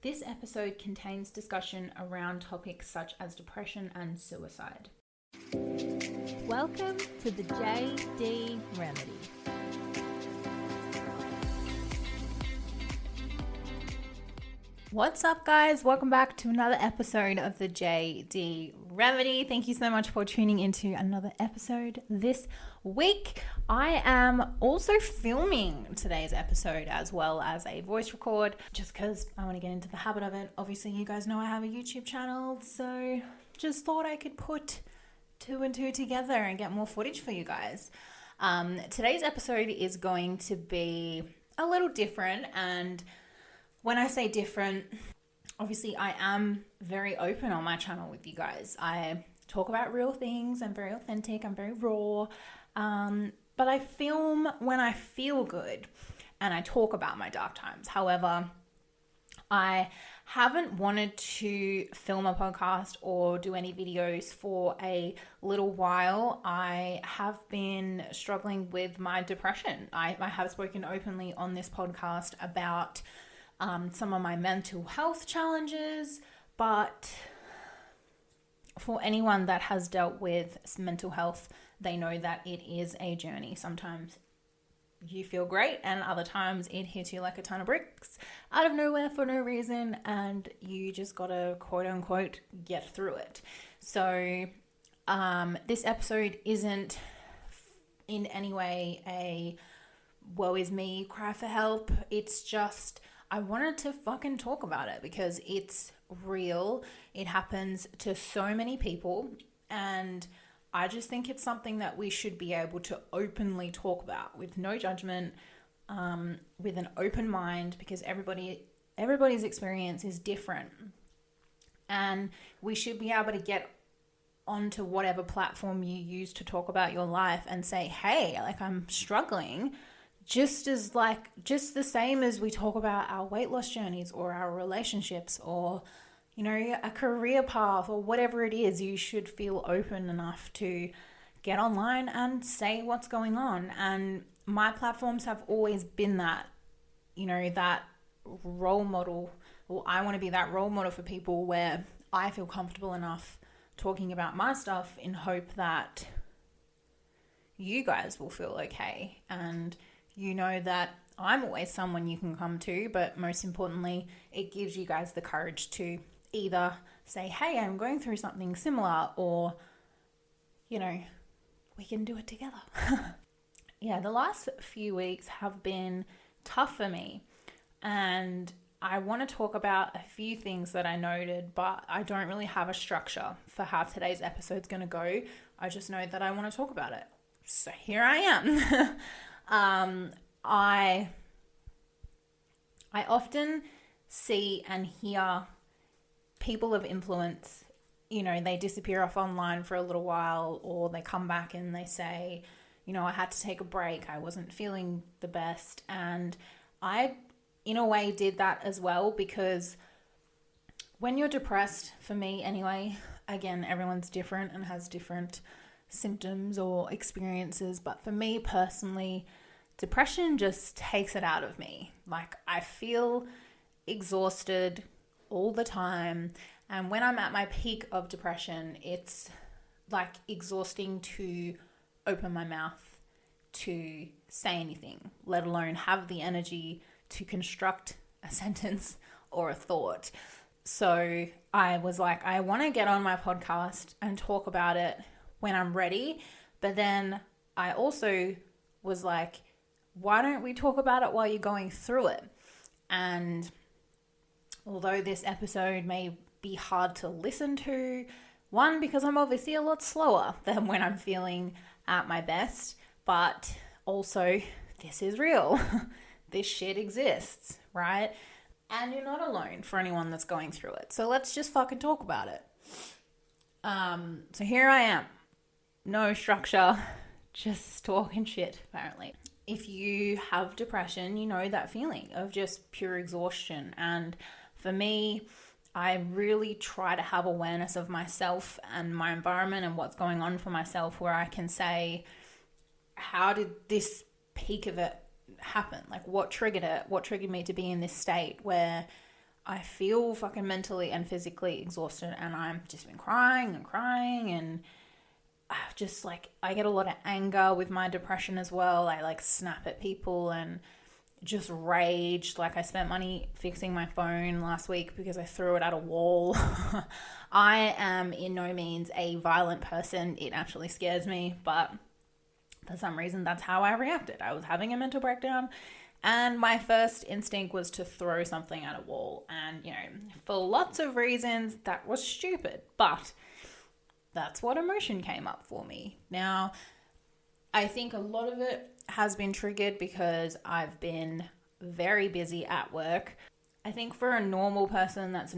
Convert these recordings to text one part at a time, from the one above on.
This episode contains discussion around topics such as depression and suicide. Welcome to the JD Remedy. What's up, guys? Welcome back to another episode of the JD Remedy. Thank you so much for tuning into another episode this week. I am also filming today's episode as well as a voice record just because I want to get into the habit of it. Obviously, you guys know I have a YouTube channel, so just thought I could put two and two together and get more footage for you guys. Today's episode is going to be a little different, and when I say different, obviously I am very open on my channel with you guys. I talk about real things. I'm very authentic. I'm very raw. But I film when I feel good and I talk about my dark times. However, I haven't wanted to film a podcast or do any videos for a little while. I have been struggling with my depression. I have spoken openly on this podcast about some of my mental health challenges, but for anyone that has dealt with mental health, they know that it is a journey. Sometimes you feel great and other times it hits you like a ton of bricks out of nowhere for no reason, and you just gotta quote unquote get through it. So this episode isn't in any way a woe is me, cry for help. It's just I wanted to fucking talk about it because it's real. It happens to so many people, and I just think it's something that we should be able to openly talk about with no judgment, with an open mind, because everybody's experience is different, and we should be able to get onto whatever platform you use to talk about your life and say, hey, like, I'm struggling. Just the same as we talk about our weight loss journeys or our relationships or, you know, a career path or whatever it is, you should feel open enough to get online and say what's going on. And my platforms have always been that, you know, that role model. Well, I want to be that role model for people where I feel comfortable enough talking about my stuff in hope that you guys will feel okay. And you know that I'm always someone you can come to, but most importantly, it gives you guys the courage to either say, hey, I'm going through something similar, or, you know, we can do it together. Yeah, the last few weeks have been tough for me, and I want to talk about a few things that I noted, but I don't really have a structure for how today's episode's going to go. I just know that I want to talk about it. So here I am. I often see and hear people of influence, you know, they disappear off online for a little while, or they come back and they say, you know, I had to take a break. I wasn't feeling the best. And I, in a way, did that as well, because when you're depressed, for me anyway, again, everyone's different and has different symptoms or experiences, but for me personally, depression just takes it out of me. Like, I feel exhausted all the time, and when I'm at my peak of depression, it's like exhausting to open my mouth to say anything, let alone have the energy to construct a sentence or a thought. So I was like, I want to get on my podcast and talk about it when I'm ready. But then I also was like, why don't we talk about it while you're going through it? And although this episode may be hard to listen to, one, because I'm obviously a lot slower than when I'm feeling at my best, but also this is real. This shit exists, right? And you're not alone for anyone that's going through it. So let's just fucking talk about it. So here I am. No structure, just talking shit, apparently. If you have depression, you know that feeling of just pure exhaustion. And for me, I really try to have awareness of myself and my environment and what's going on for myself, where I can say, how did this peak of it happen? Like, what triggered it? What triggered me to be in this state where I feel fucking mentally and physically exhausted, and I've just been crying and crying, and just like, I get a lot of anger with my depression as well. I like snap at people and just rage. Like, I spent money fixing my phone last week because I threw it at a wall. I am in no means a violent person. It actually scares me, but for some reason that's how I reacted. I was having a mental breakdown, and my first instinct was to throw something at a wall. And, you know, for lots of reasons, that was stupid, but that's what emotion came up for me. Now, I think a lot of it has been triggered because I've been very busy at work. I think for a normal person that's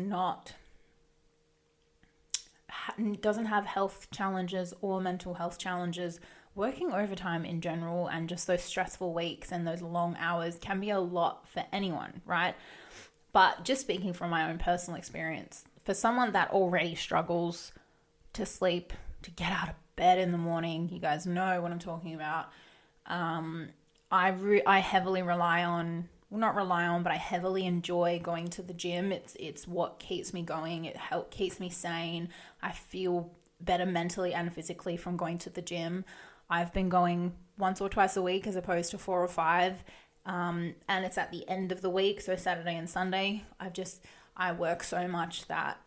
doesn't have health challenges or mental health challenges, working overtime in general and just those stressful weeks and those long hours can be a lot for anyone, right? But just speaking from my own personal experience, for someone that already struggles to sleep, to get out of bed in the morning, you guys know what I'm talking about. I heavily I heavily enjoy going to the gym. It's what keeps me going. It keeps me sane. I feel better mentally and physically from going to the gym. I've been going once or twice a week as opposed to 4 or 5. And it's at the end of the week, so Saturday and Sunday. I work so much that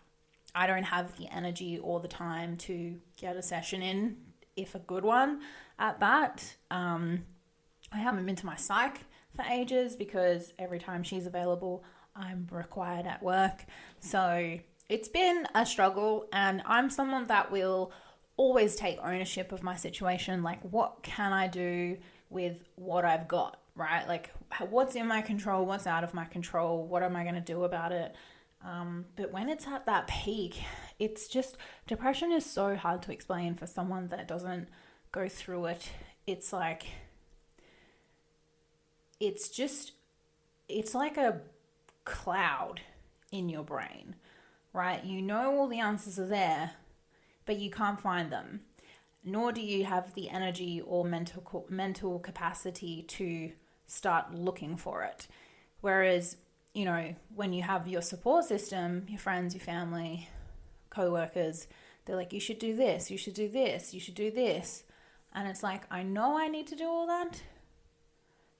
I don't have the energy or the time to get a session in, if a good one at that. I haven't been to my psych for ages because every time she's available, I'm required at work. So it's been a struggle, and I'm someone that will always take ownership of my situation. Like, what can I do with what I've got, right? Like, what's in my control, what's out of my control, what am I going to do about it? But when it's at that peak, it's just, depression is so hard to explain for someone that doesn't go through it. It's like, it's like a cloud in your brain, right? You know all the answers are there, but you can't find them, nor do you have the energy or mental capacity to start looking for it. Whereas, you know, when you have your support system, your friends, your family, co-workers, they're like, you should do this, you should do this, you should do this. And it's like, I know I need to do all that,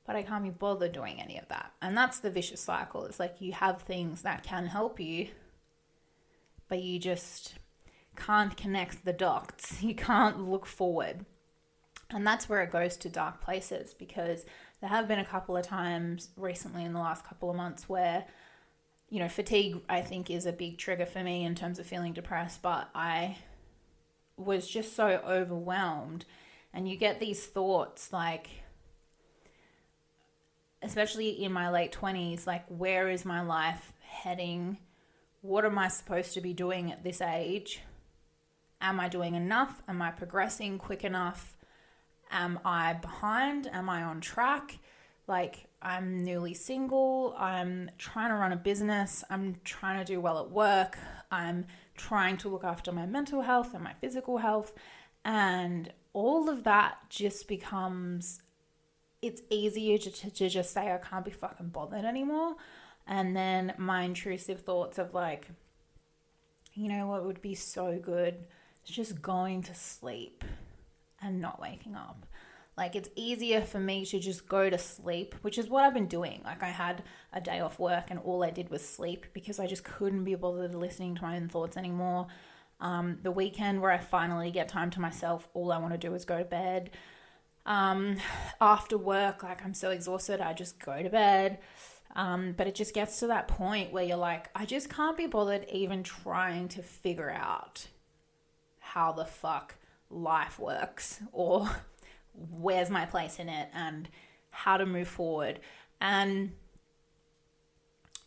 but I can't be bothered doing any of that. And that's the vicious cycle. It's like, you have things that can help you, but you just can't connect the dots. You can't look forward. And that's where it goes to dark places, because there have been a couple of times recently in the last couple of months where, you know, fatigue, I think, is a big trigger for me in terms of feeling depressed, but I was just so overwhelmed. And you get these thoughts like, especially in my late 20s, like, where is my life heading? What am I supposed to be doing at this age? Am I doing enough? Am I progressing quick enough? Am I behind? Am I on track? Like, I'm newly single. I'm trying to run a business. I'm trying to do well at work. I'm trying to look after my mental health and my physical health. And all of that just becomes, it's easier to just say, I can't be fucking bothered anymore. And then my intrusive thoughts of like, you know what would be so good? It's just going to sleep and not waking up. Like, it's easier for me to just go to sleep, which is what I've been doing. Like, I had a day off work and all I did was sleep because I just couldn't be bothered listening to my own thoughts anymore. The weekend where I finally get time to myself, all I want to do is go to bed. After work, like, I'm so exhausted, I just go to bed. But it just gets to that point where you're like, I just can't be bothered even trying to figure out how the fuck life works, or where's my place in it, and how to move forward. And,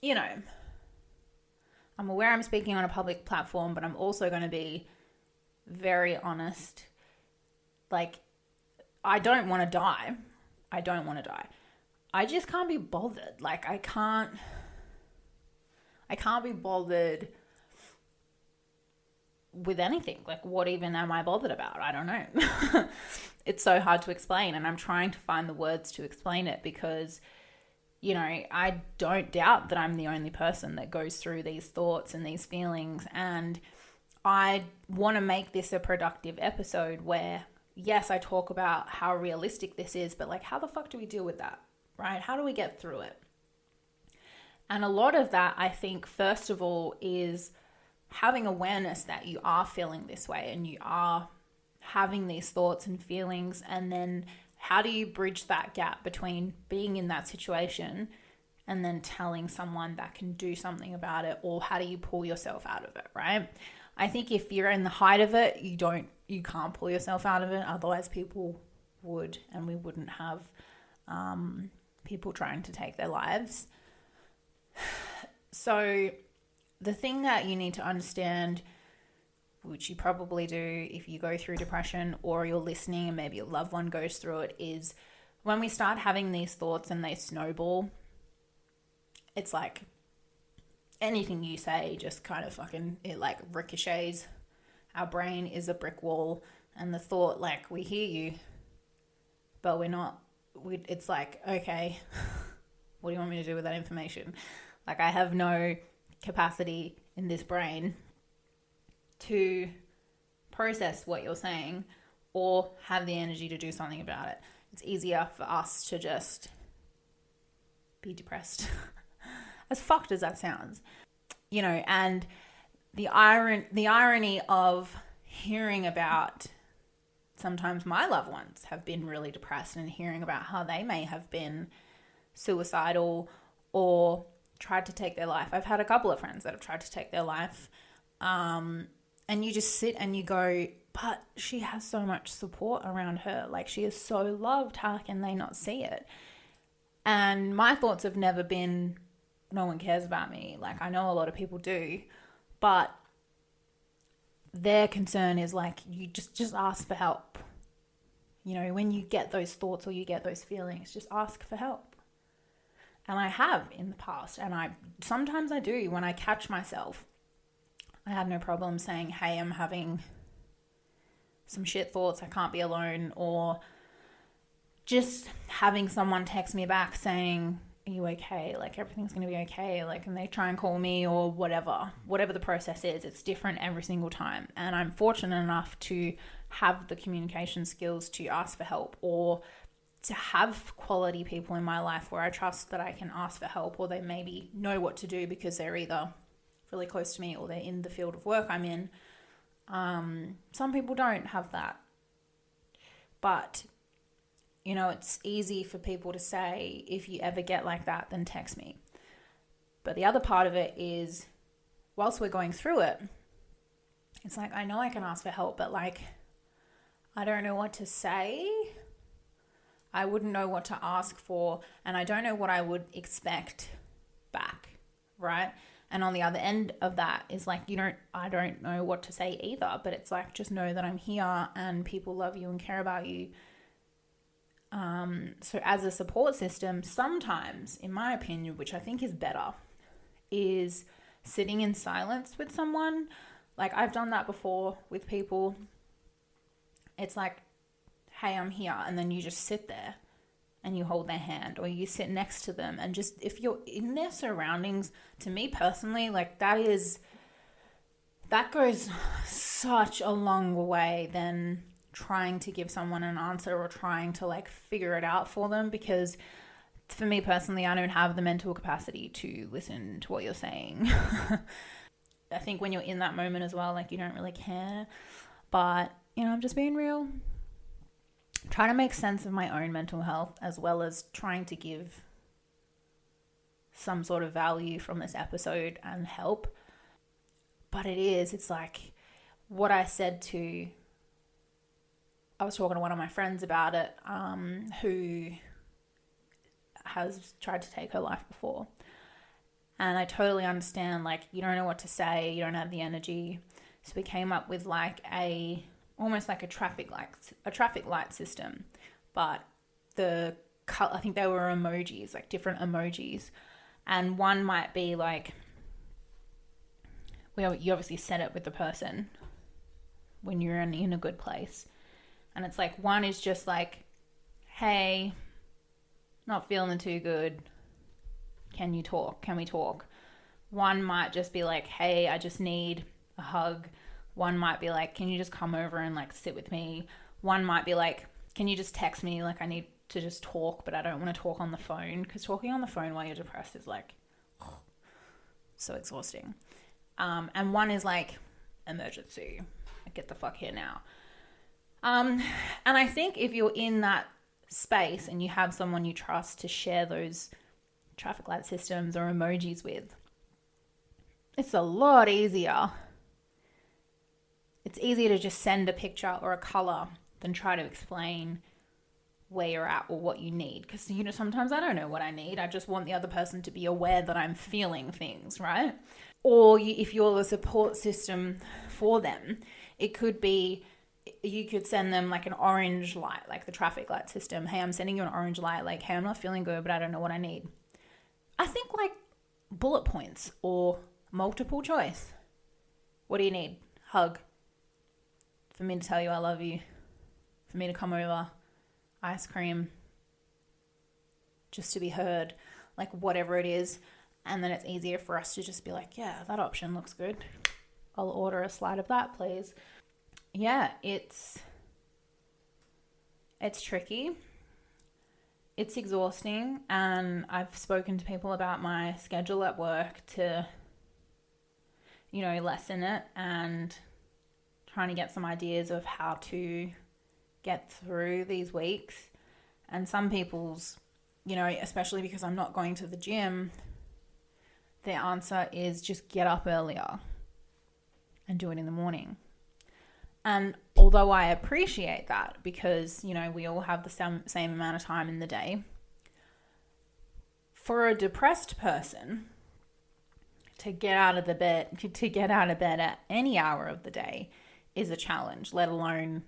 you know, I'm aware I'm speaking on a public platform, but I'm also going to be very honest. Like, I don't want to die. I don't want to die. I just can't be bothered. Like, I can't be bothered with anything. Like, what even am I bothered about? I don't know. It's so hard to explain, and I'm trying to find the words to explain it because, I don't doubt that I'm the only person that goes through these thoughts and these feelings. And I want to make this a productive episode where, yes, I talk about how realistic this is, but like, how the fuck do we deal with that, right? How do we get through it? And a lot of that, I think, first of all, is having awareness that you are feeling this way and you are having these thoughts and feelings. And then how do you bridge that gap between being in that situation and then telling someone that can do something about it? Or how do you pull yourself out of it, right? I think if you're in the height of it, you can't pull yourself out of it. Otherwise people would, and we wouldn't have people trying to take their lives. So the thing that you need to understand, which you probably do if you go through depression or you're listening and maybe your loved one goes through it, is when we start having these thoughts and they snowball, it's like anything you say just kind of fucking, it like ricochets. Our brain is a brick wall, and the thought, like, we hear you, but it's like, okay, what do you want me to do with that information? Like, I have no capacity in this brain to process what you're saying or have the energy to do something about it. It's easier for us to just be depressed. As fucked as that sounds. And the irony of hearing about sometimes my loved ones have been really depressed and hearing about how they may have been suicidal or tried to take their life. I've had a couple of friends that have tried to take their life. And you just sit and you go, but she has so much support around her. Like, she is so loved. How can they not see it? And my thoughts have never been, no one cares about me. Like, I know a lot of people do, but their concern is like, you just ask for help. When you get those thoughts or you get those feelings, just ask for help. And I have in the past, and sometimes I do when I catch myself. I have no problem saying, hey, I'm having some shit thoughts, I can't be alone, or just having someone text me back saying, are you okay? Like, everything's going to be okay. Like, and they try and call me or whatever the process is. It's different every single time. And I'm fortunate enough to have the communication skills to ask for help, or to have quality people in my life where I trust that I can ask for help, or they maybe know what to do because they're either really close to me or they're in the field of work I'm in. Some people don't have that. But, it's easy for people to say, if you ever get like that, then text me. But the other part of it is, whilst we're going through it, it's like, I know I can ask for help, but like, I don't know what to say. I wouldn't know what to ask for, and I don't know what I would expect back, right? And on the other end of that is like, I don't know what to say either, but it's like, just know that I'm here and people love you and care about you. So as a support system, sometimes, in my opinion, which I think is better, is sitting in silence with someone. Like, I've done that before with people. It's like, hey, I'm here. And then you just sit there and you hold their hand, or you sit next to them. And just, if you're in their surroundings, to me personally, like, that goes such a long way than trying to give someone an answer or trying to like figure it out for them. Because for me personally, I don't have the mental capacity to listen to what you're saying. I think when you're in that moment as well, like, you don't really care. But, I'm just being real. Trying to make sense of my own mental health, as well as trying to give some sort of value from this episode and help. But it's like what I was talking to one of my friends about it, who has tried to take her life before. And I totally understand, like, you don't know what to say, you don't have the energy. So we came up with like almost like a traffic light system, but I think they were emojis, like different emojis. And one might be like, well, you obviously set it with the person when you're in a good place. And it's like, one is just like, hey, not feeling too good, can you talk? Can we talk? One might just be like, hey, I just need a hug. One might be like, can you just come over and like sit with me? One might be like, can you just text me? Like I need to just talk, but I don't want to talk on the phone, because talking on the phone while you're depressed is like so exhausting. And one is like, emergency, get the fuck here now. And I think if you're in that space and you have someone you trust to share those traffic light systems or emojis with, it's a lot easier. It's easier to just send a picture or a color than try to explain where you're at or what you need. Because, you know, sometimes I don't know what I need. I just want the other person to be aware that I'm feeling things, right? Or if you're the support system for them, it could be, you could send them like an orange light, like the traffic light system. Hey, I'm sending you an orange light. Like, hey, I'm not feeling good, but I don't know what I need. I think like bullet points or multiple choice. What do you need? Hug. For me to tell you I love you. For me to come over. Ice cream. Just to be heard. Like whatever it is. And then it's easier for us to just be like, yeah, that option looks good. I'll order a slide of that, please. Yeah, it's tricky. It's exhausting. And I've spoken to people about my schedule at work to, you know, lessen it and trying to get some ideas of how to get through these weeks. And some people's, you know, especially because I'm not going to the gym, their answer is just get up earlier and do it in the morning. And although I appreciate that, because, you know, we all have the same amount of time in the day, for a depressed person to get out of bed at any hour of the day is a challenge, let alone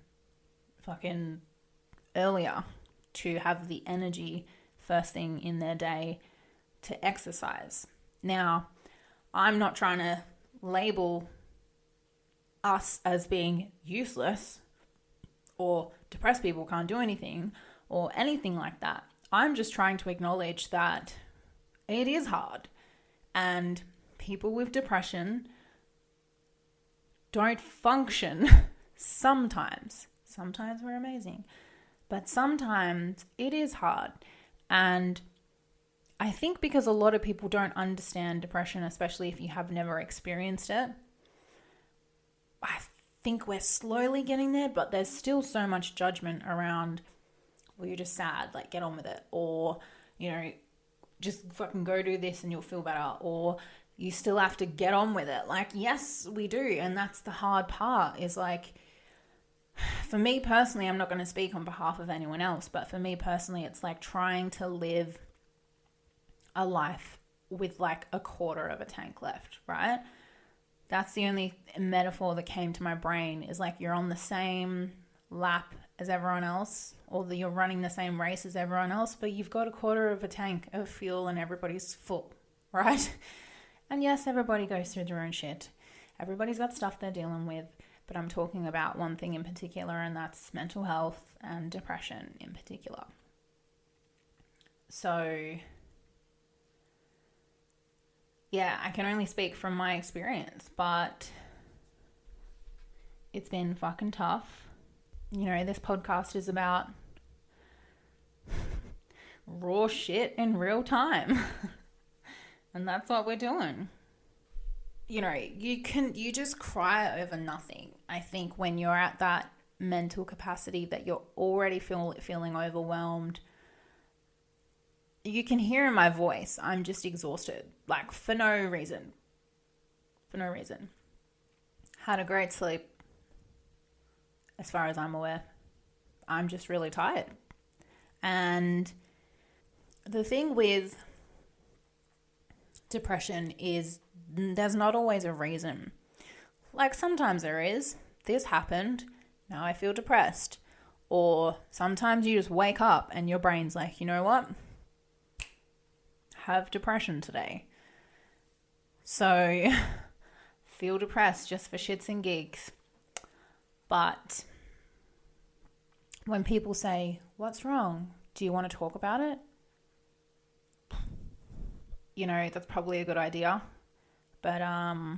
fucking earlier, to have the energy first thing in their day to exercise. Now, I'm not trying to label us as being useless or depressed people can't do anything or anything like that. I'm just trying to acknowledge that it is hard, and people with depression don't function sometimes. Sometimes we're amazing, but sometimes it is hard. And I think because a lot of people don't understand depression, especially if you have never experienced it, I think we're slowly getting there, but there's still so much judgment around, well, you're just sad, like get on with it. Or, you know, just fucking go do this and you'll feel better. Or you still have to get on with it. Like, yes, we do. And that's the hard part, is like, for me personally, I'm not going to speak on behalf of anyone else, but for me personally, it's like trying to live a life with like a quarter of a tank left, right? That's the only metaphor that came to my brain, is like you're on the same lap as everyone else, or that you're running the same race as everyone else, but you've got a quarter of a tank of fuel and everybody's full, right? And yes, everybody goes through their own shit. Everybody's got stuff they're dealing with, but I'm talking about one thing in particular, and that's mental health and depression in particular. So yeah, I can only speak from my experience, but it's been fucking tough. You know, this podcast is about raw shit in real time. And that's what we're doing. You know, you just cry over nothing. I think when you're at that mental capacity that you're already feeling overwhelmed, you can hear in my voice, I'm just exhausted, like for no reason. Had a great sleep, as far as I'm aware. I'm just really tired. And the thing with depression is there's not always a reason. Like sometimes there is. This happened, now I feel depressed. Or sometimes you just wake up and your brain's like, you know what? Have depression today. So feel depressed just for shits and gigs. But when people say, what's wrong? Do you want to talk about it? that's probably a good idea. But the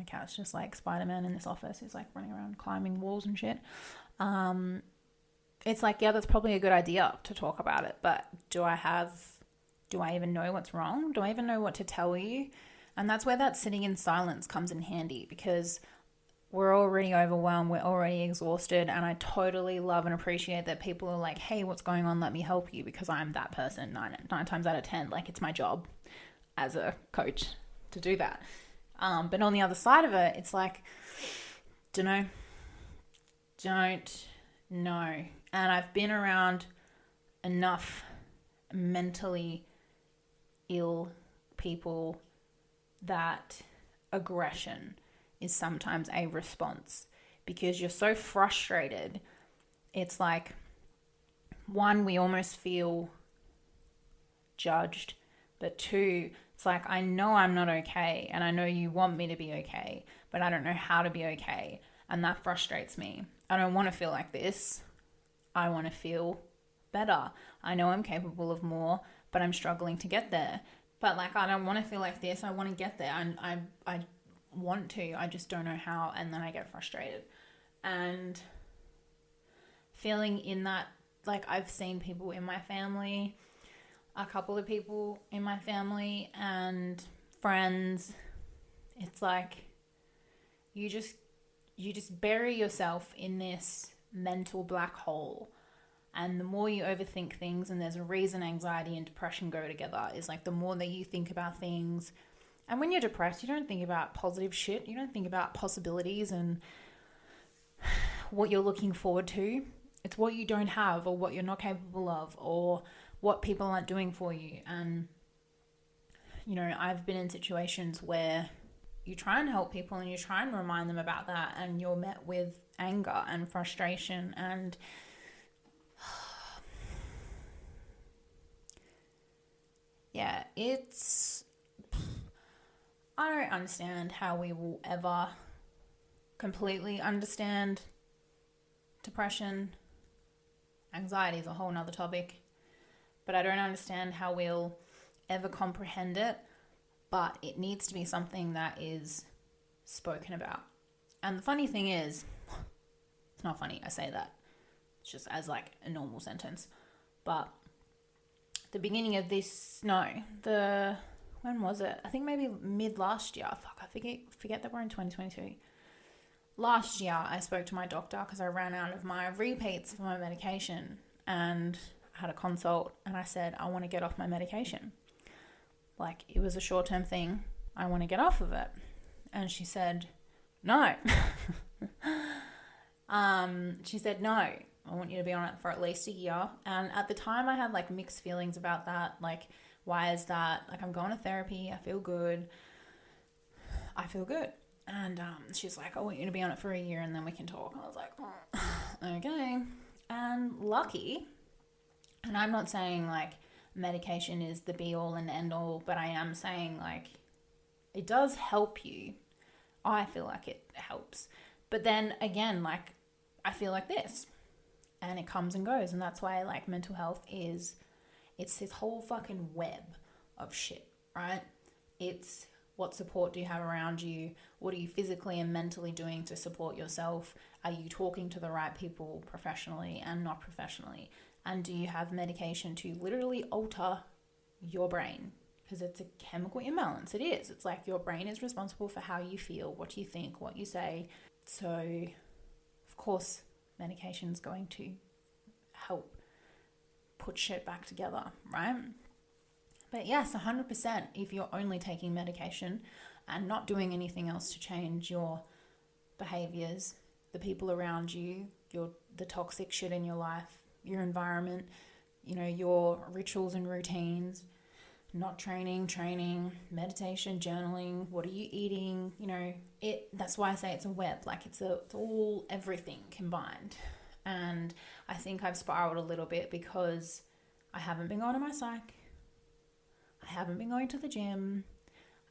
cat's just like Spider-Man in this office. He's like running around climbing walls and shit. It's like, yeah, that's probably a good idea to talk about it, but do I even know what's wrong? Do I even know what to tell you? And that's where that sitting in silence comes in handy, because we're already overwhelmed, we're already exhausted, and I totally love and appreciate that people are like, hey, what's going on? Let me help you, because I'm that person nine times out of 10. Like, it's my job as a coach to do that. But on the other side of it, it's like, don't know. And I've been around enough mentally ill people that aggression is sometimes a response, because you're so frustrated. It's like, one, we almost feel judged, but two, it's like, I know I'm not okay, and I know you want me to be okay, but I don't know how to be okay, and that frustrates me. I don't want to feel like this. I want to feel better. I know I'm capable of more, but I'm struggling to get there. But like, I don't want to feel like this. I want to get there. And I want to. I just don't know how. And then I get frustrated. And feeling in that, like, I've seen people in my family, a couple of people in my family and friends. It's like, you just bury yourself in this mental black hole, and the more you overthink things, and there's a reason anxiety and depression go together, is like, the more that you think about things. And when you're depressed, you don't think about positive shit, you don't think about possibilities and what you're looking forward to. It's what you don't have, or what you're not capable of, or what people aren't doing for you. And I've been in situations where you try and help people and you try and remind them about that, and you're met with anger and frustration, and yeah, I don't understand how we will ever completely understand depression. Anxiety is a whole nother topic, but I don't understand how we'll ever comprehend it. But it needs to be something that is spoken about. And the funny thing is, it's not funny, I say that. It's just as like a normal sentence. But the beginning of this, when was it? I think maybe mid last year. I forget that we're in 2022. Last year, I spoke to my doctor because I ran out of my repeats for my medication. And I had a consult, and I said, I want to get off my medication. Like, it was a short-term thing. I want to get off of it. And she said, no. She said, no, I want you to be on it for at least a year. And at the time I had like mixed feelings about that. Like, why is that? Like, I'm going to therapy. I feel good. And she's like, I want you to be on it for a year and then we can talk. And I was like, oh, okay. And lucky, and I'm not saying like medication is the be all and end all, but I am saying like it does help you. I feel like it helps. But then again, like, I feel like this, and it comes and goes. And that's why like mental health it's this whole fucking web of shit, right? It's what support do you have around you? What are you physically and mentally doing to support yourself? Are you talking to the right people professionally and not professionally? And do you have medication to literally alter your brain? Because it's a chemical imbalance. It is. It's like your brain is responsible for how you feel, what you think, what you say. So, of course, medication's going to help put shit back together, right? But yes, 100%, if you're only taking medication and not doing anything else to change your behaviors, the people around you, the toxic shit in your life, your environment, your rituals and routines, not training, meditation, journaling, what are you eating? That's why I say it's a web. Like, it's all everything combined. And I think I've spiraled a little bit because I haven't been going to my psych. I haven't been going to the gym.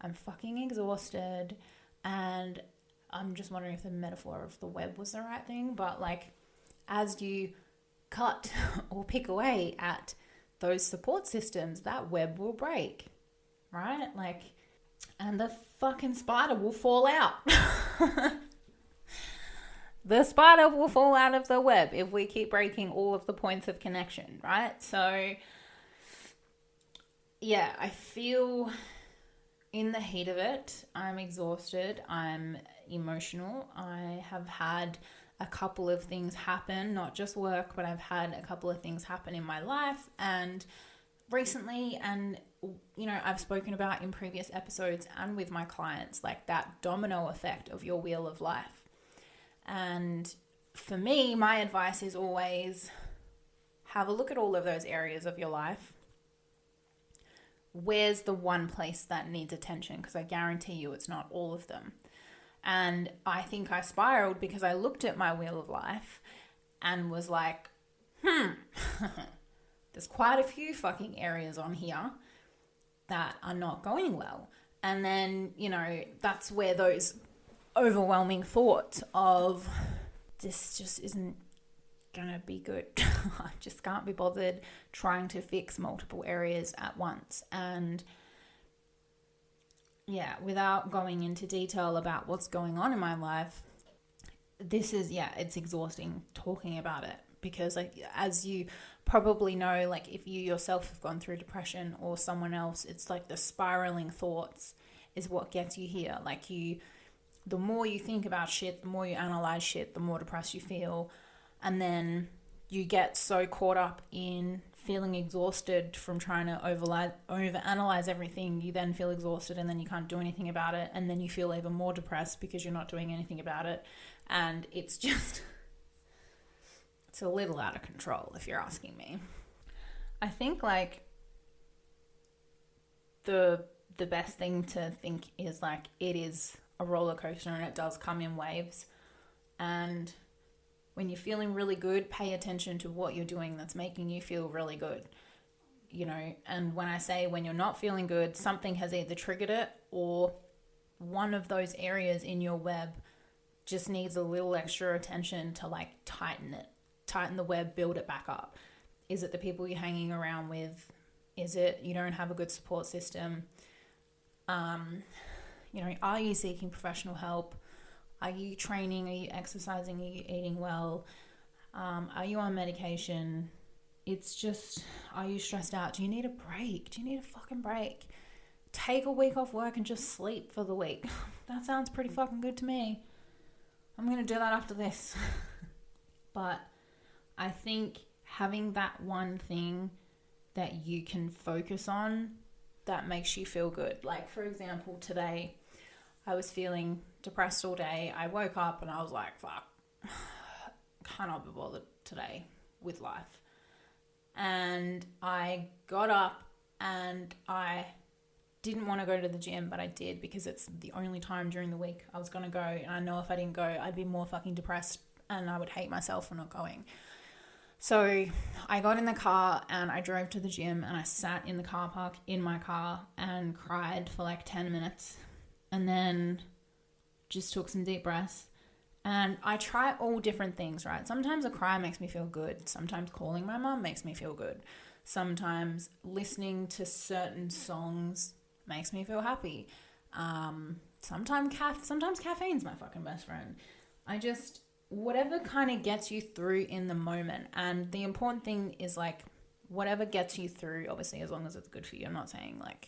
I'm fucking exhausted. And I'm just wondering if the metaphor of the web was the right thing. But like, as you cut or pick away at those support systems, that web will break, right? Like, and the fucking spider will fall out. The spider will fall out of the web if we keep breaking all of the points of connection, right? So, yeah, I feel in the heat of it, I'm exhausted, I'm emotional. I have had a couple of things happen, not just work, but I've had a couple of things happen in my life and recently, and I've spoken about in previous episodes and with my clients, like that domino effect of your wheel of life. And for me, my advice is always have a look at all of those areas of your life. Where's the one place that needs attention? Because I guarantee you it's not all of them. And I think I spiraled because I looked at my wheel of life and was like, there's quite a few fucking areas on here that are not going well. And then, that's where those overwhelming thoughts of this just isn't gonna be good. I just can't be bothered trying to fix multiple areas at once. And yeah, without going into detail about what's going on in my life, it's exhausting talking about it because, like, as you probably know, like if you yourself have gone through depression or someone else, it's like the spiraling thoughts is what gets you here. Like the more you think about shit, the more you analyze shit, the more depressed you feel. And then you get so caught up in feeling exhausted from trying to overanalyze everything. You then feel exhausted and then you can't do anything about it. And then you feel even more depressed because you're not doing anything about it. And it's a little out of control if you're asking me. I think like the best thing to think is like it is a roller coaster and it does come in waves. And when you're feeling really good, pay attention to what you're doing that's making you feel really good. And when I say when you're not feeling good, something has either triggered it or one of those areas in your web just needs a little extra attention to like tighten the web, build it back up. Is it the people you're hanging around with? Is it you don't have a good support system? Are you seeking professional help? Are you training? Are you exercising? Are you eating well? Are you on medication? It's just, are you stressed out? Do you need a break? Do you need a fucking break? Take a week off work and just sleep for the week. That sounds pretty fucking good to me. I'm going to do that after this. But I think having that one thing that you can focus on that makes you feel good. Like, for example, today I was feeling depressed all day. I woke up and I was like, fuck, cannot be bothered today with life. And I got up and I didn't want to go to the gym, but I did because it's the only time during the week I was going to go. And I know if I didn't go, I'd be more fucking depressed and I would hate myself for not going. So I got in the car and I drove to the gym and I sat in the car park in my car and cried for like 10 minutes and then just took some deep breaths. And I try all different things, right? Sometimes a cry makes me feel good. Sometimes calling my mum makes me feel good. Sometimes listening to certain songs makes me feel happy. Sometimes caffeine's my fucking best friend. Whatever kind of gets you through in the moment. And the important thing is like, whatever gets you through, obviously, as long as it's good for you. I'm not saying like,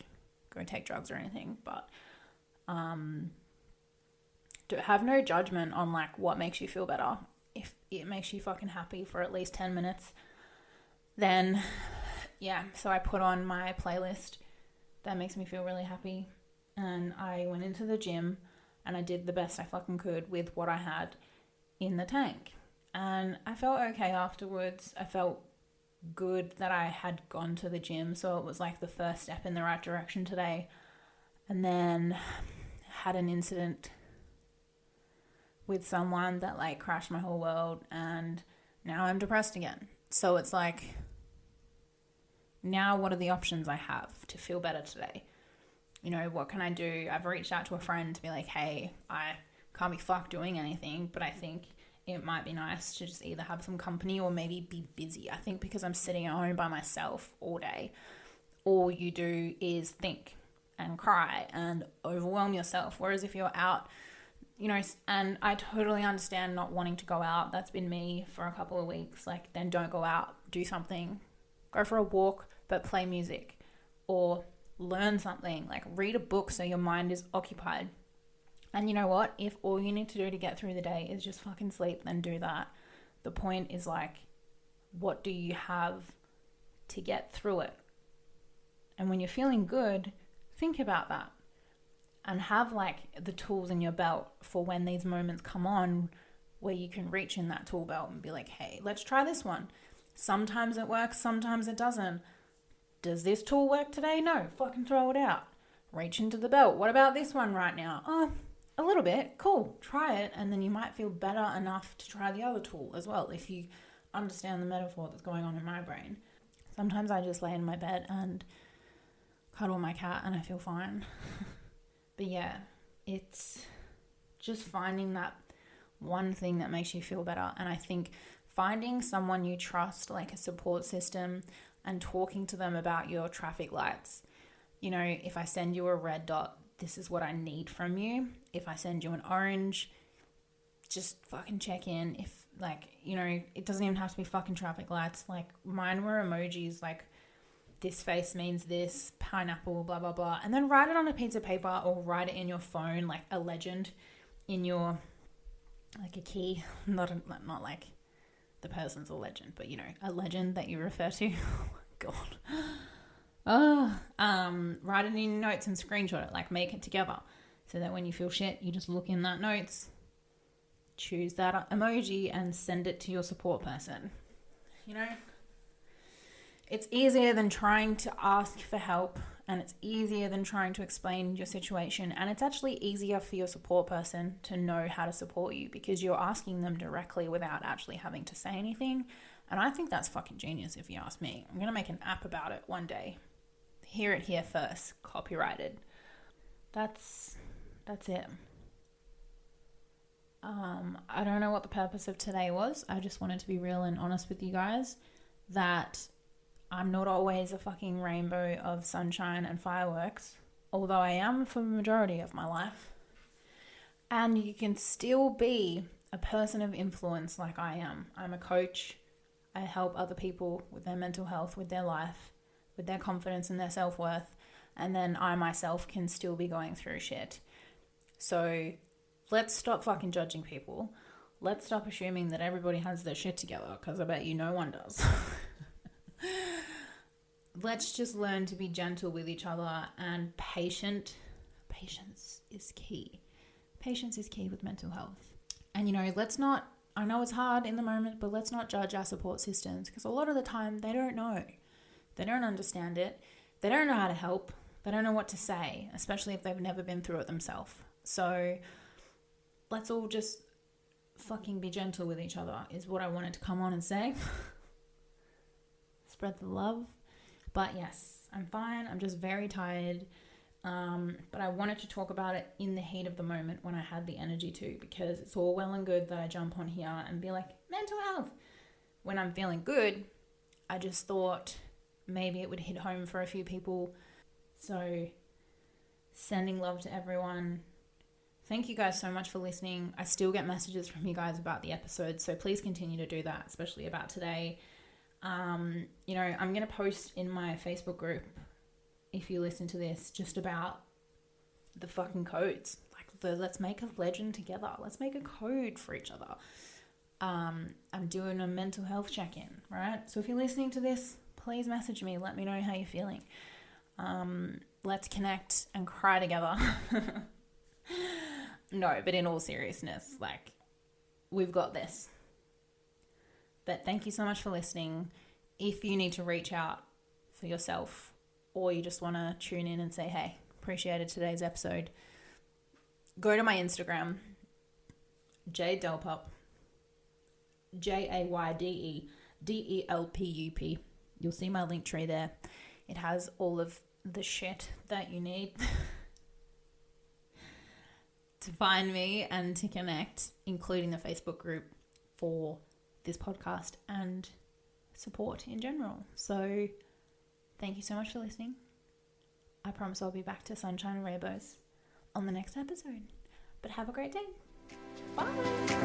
go take drugs or anything, but have no judgment on like what makes you feel better. If it makes you fucking happy for at least 10 minutes, then yeah. So I put on my playlist that makes me feel really happy. And I went into the gym and I did the best I fucking could with what I had in the tank. And I felt okay afterwards. I felt good that I had gone to the gym. So it was like the first step in the right direction today. And then had an incident with someone that like crashed my whole world, and now I'm depressed again. So it's like, now what are the options I have to feel better today? What can I do? I've reached out to a friend to be like, hey, I can't be fucked doing anything, but I think it might be nice to just either have some company or maybe be busy. I think because I'm sitting at home by myself all day, all you do is think and cry and overwhelm yourself. Whereas if you're out, you know, and I totally understand not wanting to go out. That's been me for a couple of weeks. Like, then don't go out, do something, go for a walk, but play music or learn something, like read a book so your mind is occupied. And you know what? If all you need to do to get through the day is just fucking sleep, then do that. The point is, like, what do you have to get through it? And when you're feeling good, think about that and have like the tools in your belt for when these moments come on where you can reach in that tool belt and be like, hey, let's try this one. Sometimes it works, sometimes it doesn't. Does this tool work today? No, fucking throw it out. Reach into the belt. What about this one right now? Oh, a little bit. Cool. Try it. And then you might feel better enough to try the other tool as well, if you understand the metaphor that's going on in my brain. Sometimes I just lay in my bed and cuddle my cat and I feel fine. But yeah, it's just finding that one thing that makes you feel better. And I think finding someone you trust, like a support system, and talking to them about your traffic lights. You know, if I send you a red dot, this is what I need from you. If I send you an orange, just fucking check in. If, like, you know, it doesn't even have to be fucking traffic lights. Like, mine were emojis, like, this face means this, pineapple, blah, blah, blah. And then write it on a piece of paper or write it in your phone, like a legend in your, like a key. Not like the person's a legend, but, you know, a legend that you refer to. Oh, my God. Write it in your notes and screenshot it, like make it together so that when you feel shit, you just look in that notes, choose that emoji and send it to your support person. You know, it's easier than trying to ask for help, and it's easier than trying to explain your situation, and it's actually easier for your support person to know how to support you because you're asking them directly without actually having to say anything. And I think that's fucking genius if you ask me. I'm going to make an app about it one day. Hear it here first. Copyrighted. That's it. I don't know what the purpose of today was. I just wanted to be real and honest with you guys that I'm not always a fucking rainbow of sunshine and fireworks, although I am for the majority of my life. And you can still be a person of influence like I am. I'm a coach. I help other people with their mental health, with their life, with their confidence and their self-worth. And then I myself can still be going through shit. So let's stop fucking judging people. Let's stop assuming that everybody has their shit together, because I bet you no one does. Let's just learn to be gentle with each other and patient. Patience is key. Patience is key with mental health. And, you know, let's not, I know it's hard in the moment, but let's not judge our support systems, because a lot of the time they don't know. They don't understand it. They don't know how to help. They don't know what to say, especially if they've never been through it themselves. So let's all just fucking be gentle with each other is what I wanted to come on and say. Spread the love. But yes, I'm fine. I'm just very tired. But I wanted to talk about it in the heat of the moment when I had the energy to, because it's all well and good that I jump on here and be like, mental health. When I'm feeling good, I just thought maybe it would hit home for a few people. So sending love to everyone. Thank you guys so much for listening. I still get messages from you guys about the episodes, so please continue to do that, especially about today. You know, I'm going to post in my Facebook group, if you listen to this, just about the fucking codes. Like, let's make a legend together. Let's make a code for each other. I'm doing a mental health check-in, right? So if you're listening to this, please message me. Let me know how you're feeling. Let's connect and cry together. No, but in all seriousness, like, we've got this. But thank you so much for listening. If you need to reach out for yourself, or you just want to tune in and say, hey, appreciated today's episode, go to my Instagram, jaydelpup, JAYDEDELPUP. You'll see my link tree there. It has all of the shit that you need to find me and to connect, including the Facebook group. for this podcast and support in general. So thank you so much for listening. I promise I'll be back to sunshine and rainbows on the next episode. But have a great day. Bye.